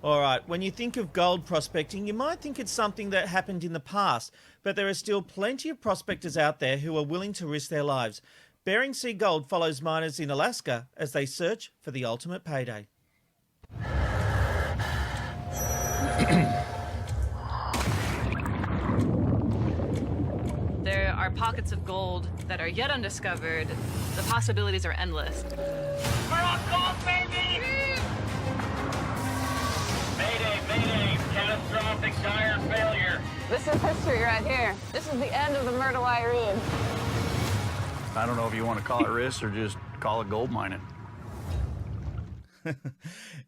All right, when you think of gold prospecting, you might think it's something that happened in the past, but there are still plenty of prospectors out there who are willing to risk their lives. Bering Sea Gold follows miners in Alaska as they search for the ultimate payday. There are pockets of gold that are yet undiscovered. The possibilities are endless. We're on gold, baby! Mayday, mayday! Catastrophic tire failure. This is history right here. This is the end of the Myrtle Irene. I don't know if you want to call it risk or just call it gold mining.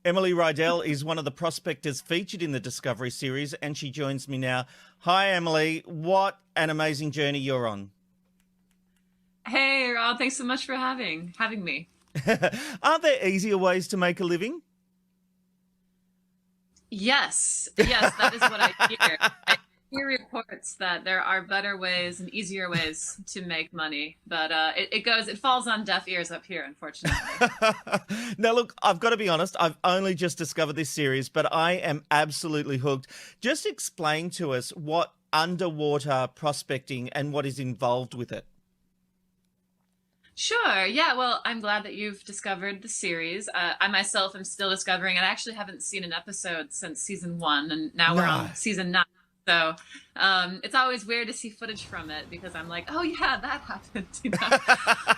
Emily Riedel is one of the prospectors featured in the Discovery series, and she joins me now. Hi, Emily. What an amazing journey you're on. Hey, Rob, thanks so much for having me. Aren't there easier ways to make a living? Yes, that is what I hear. I hear reports that there are better ways and easier ways to make money, but it falls on deaf ears up here, unfortunately. Now, look, I've got to be honest, I've only just discovered this series, but I am absolutely hooked. Just explain to us what underwater prospecting and what is involved with it. Sure. Yeah. Well, I'm glad that you've discovered the series. I myself am still discovering, and I actually haven't seen an episode since season 1, and now we're on season 9. So it's always weird to see footage from it because I'm like, oh yeah, that happened.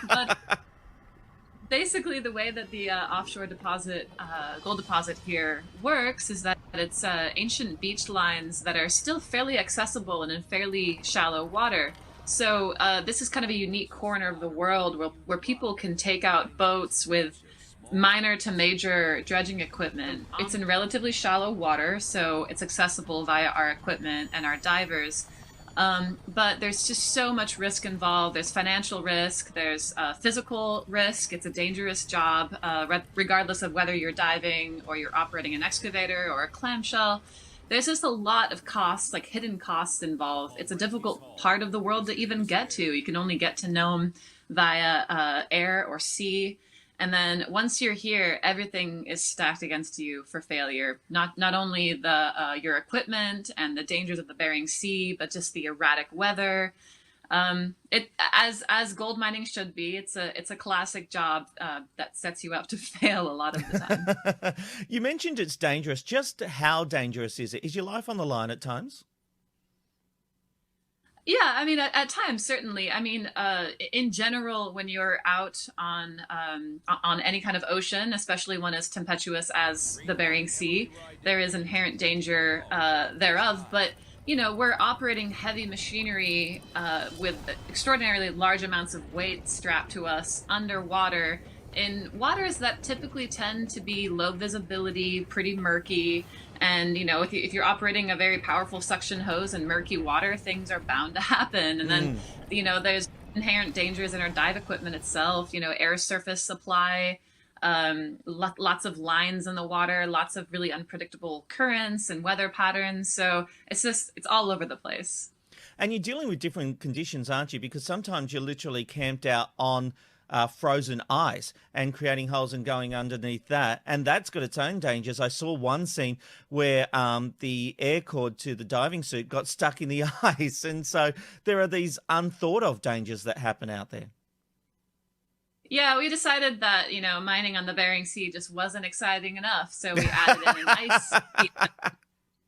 But basically, the way that the offshore deposit, gold deposit here works is that it's ancient beach lines that are still fairly accessible and in fairly shallow water. So this is kind of a unique corner of the world where people can take out boats with minor to major dredging equipment. It's in relatively shallow water, so it's accessible via our equipment and our divers. But there's just so much risk involved. There's financial risk, there's physical risk. It's a dangerous job, regardless of whether you're diving or you're operating an excavator or a clamshell. There's just a lot of costs, like hidden costs involved. It's a difficult part of the world to even get to. You can only get to Nome via air or sea. And then once you're here, everything is stacked against you for failure. Not only your equipment and the dangers of the Bering Sea, but just the erratic weather. It as gold mining should be. It's a classic job that sets you up to fail a lot of the time. You mentioned it's dangerous. Just how dangerous is it? Is your life on the line at times? Yeah, I mean, at times, certainly. I mean, in general, when you're out on any kind of ocean, especially one as tempestuous as the Bering Sea, there is inherent danger thereof. But we're operating heavy machinery with extraordinarily large amounts of weight strapped to us underwater in waters that typically tend to be low visibility, pretty murky. And, if you're operating a very powerful suction hose in murky water, things are bound to happen. And then, there's inherent dangers in our dive equipment itself, air surface supply, lots of lines in the water, lots of really unpredictable currents and weather patterns. So it's all over the place. And you're dealing with different conditions, aren't you? Because sometimes you're literally camped out on frozen ice and creating holes and going underneath that. And that's got its own dangers. I saw one scene where the air cord to the diving suit got stuck in the ice. And so there are these unthought of dangers that happen out there. Yeah, we decided that, mining on the Bering Sea just wasn't exciting enough. So we added in an ice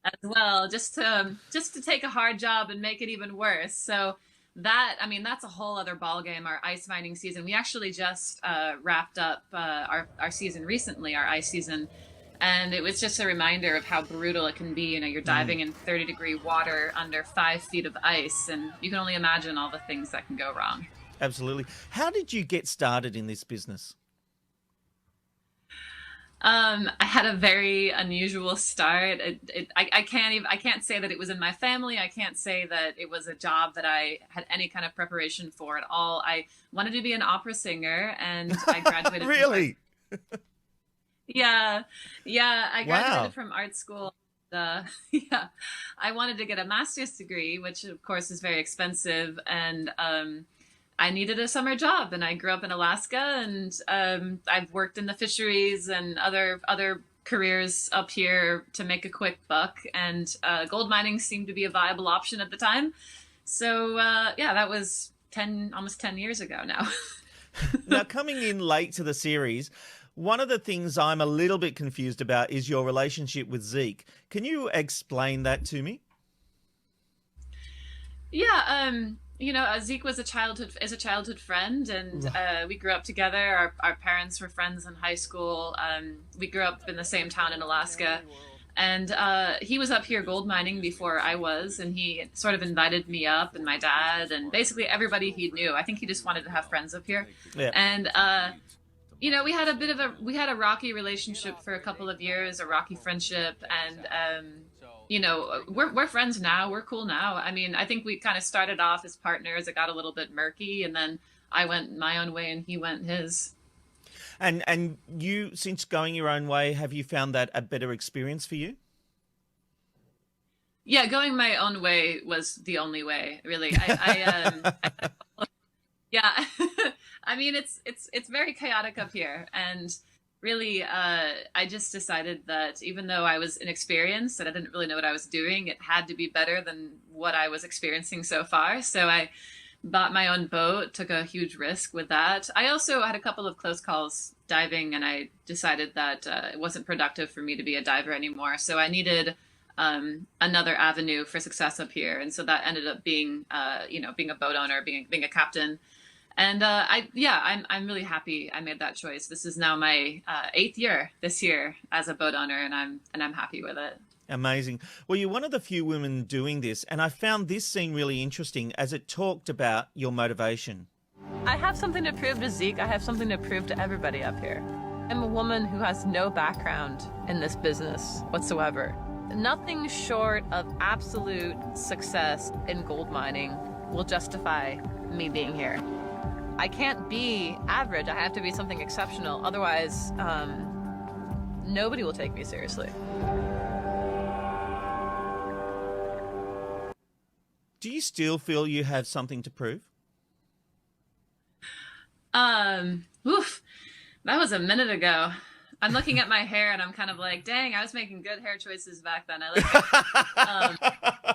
as well, just to take a hard job and make it even worse. So that's a whole other ballgame, our ice mining season. We actually just wrapped up our season recently, our ice season. And it was just a reminder of how brutal it can be. You're diving in 30-degree water under 5 feet of ice, and you can only imagine all the things that can go wrong. Absolutely. How did you get started in this business? I had a very unusual start. I can't say that it was in my family. I can't say that it was a job that I had any kind of preparation for at all. I wanted to be an opera singer, and I graduated. Really? Yeah. I graduated from art school. I wanted to get a master's degree, which of course is very expensive, and I needed a summer job, and I grew up in Alaska, and I've worked in the fisheries and other careers up here to make a quick buck, and gold mining seemed to be a viable option at the time. So yeah, that was almost 10 years ago now. Now, coming in late to the series, one of the things I'm a little bit confused about is your relationship with Zeke. Can you explain that to me? Yeah, Zeke was a childhood friend, and we grew up together. Our parents were friends in high school. We grew up in the same town in Alaska, and he was up here gold mining before I was, and he sort of invited me up, and my dad, and basically everybody he knew. I think he just wanted to have friends up here, Yeah. and we had a rocky relationship for a couple of years, a rocky friendship, and we're friends now. We're cool now. I mean, I think we kind of started off as partners. It got a little bit murky, and then I went my own way and he went his. And you, since going your own way, have you found that a better experience for you? Yeah, going my own way was the only way, really. Yeah, I mean, it's very chaotic up here, and really, I just decided that even though I was inexperienced and I didn't really know what I was doing, it had to be better than what I was experiencing so far. So I bought my own boat, took a huge risk with that. I also had a couple of close calls diving, and I decided that it wasn't productive for me to be a diver anymore. So I needed another avenue for success up here, and so that ended up being, being a boat owner, being a captain. And I'm really happy I made that choice. This is now my 8th year this year as a boat owner, and I'm happy with it. Amazing. Well, you're one of the few women doing this, and I found this scene really interesting as it talked about your motivation. I have something to prove to Zeke. I have something to prove to everybody up here. I'm a woman who has no background in this business whatsoever. Nothing short of absolute success in gold mining will justify me being here. I can't be average. I have to be something exceptional. Otherwise, nobody will take me seriously. Do you still feel you have something to prove? That was a minute ago. I'm looking at my hair and I'm kind of like, dang, I was making good hair choices back then. I like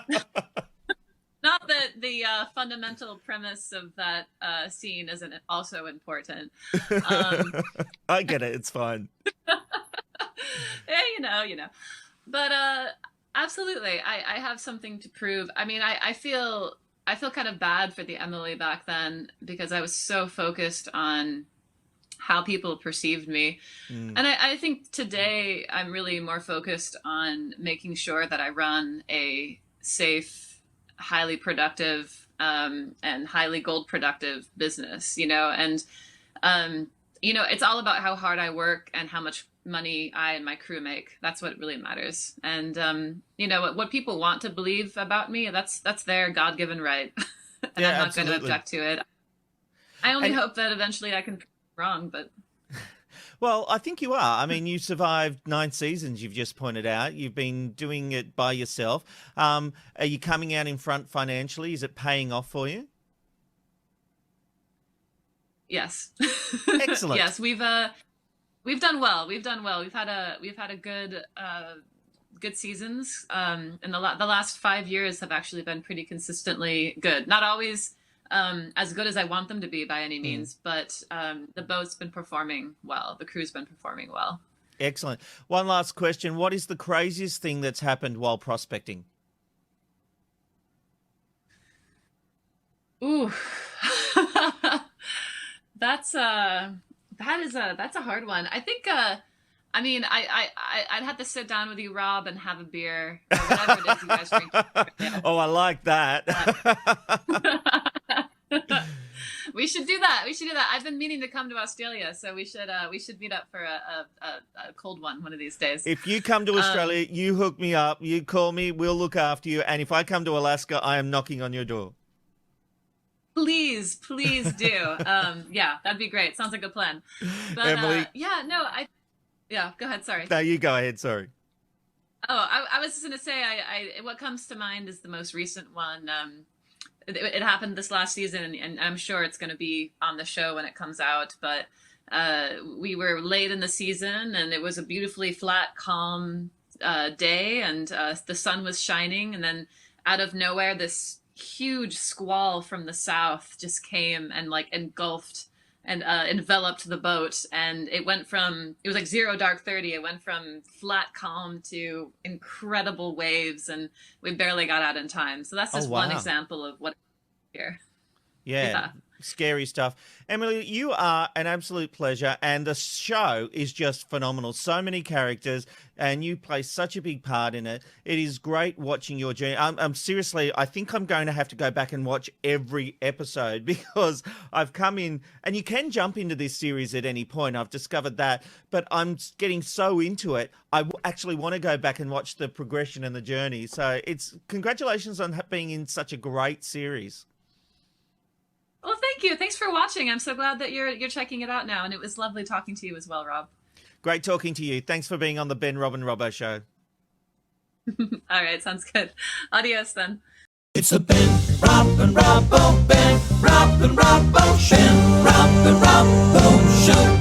it. Not that the fundamental premise of that scene isn't also important. I get it. It's fine. Yeah, you know. But absolutely, I have something to prove. I mean, I feel kind of bad for the Emily back then because I was so focused on how people perceived me. And I think today I'm really more focused on making sure that I run a safe, highly productive, and highly gold productive business, and, it's all about how hard I work and how much money I and my crew make. That's what really matters. And, what people want to believe about me, that's their God-given right. And Yeah, I'm not absolutely. going to object to it. I only hope that eventually I can prove wrong, but... Well, I think you are. I mean, you survived 9 seasons, you've just pointed out. You've been doing it by yourself. Are you coming out in front financially? Is it paying off for you? Yes. Excellent. Yes, we've done well. We've had a good seasons. And the last 5 years have actually been pretty consistently good. Not always as good as I want them to be by any means, but the boat's been performing well. The crew's been performing well. Excellent. One last question. What is the craziest thing that's happened while prospecting? Ooh. That's a hard one. I think I'd have to sit down with you, Rob, and have a beer or whatever it is you guys drink. Oh, I like that. We should do that. I've been meaning to come to Australia, so we should meet up for a cold one of these days. If you come to Australia, you hook me up, you call me, we'll look after you. And if I come to Alaska, I am knocking on your door. Please do. Yeah, that'd be great. Sounds like a plan. But Emily? Yeah, go ahead. Sorry. No, you go ahead. Sorry. Oh, I was just going to say, what comes to mind is the most recent one. It happened this last season, and I'm sure it's going to be on the show when it comes out. But We were late in the season, and it was a beautifully flat, calm day, and the sun was shining, and then out of nowhere, this huge squall from the south just came and like engulfed and enveloped the boat, and it was like 0 dark 30. It went from flat calm to incredible waves, and we barely got out in time. So that's just one example of what here. Yeah. Scary stuff. Emily, you are an absolute pleasure, and the show is just phenomenal. So many characters, and you play such a big part in it. It is great watching your journey. I'm seriously, I think I'm going to have to go back and watch every episode, because I've come in, and you can jump into this series at any point. I've discovered that, but I'm getting so into it. I actually want to go back and watch the progression and the journey. So congratulations on being in such a great series. Well, thank you. Thanks for watching. I'm so glad that you're checking it out now, and it was lovely talking to you as well, Rob. Great talking to you. Thanks for being on the Ben, Rob and Robbo Show. All right, sounds good. Adios then. It's the Ben, Rob and Robbo, Ben, Rob and Robbo Show. Ben, Rob and Robbo Show.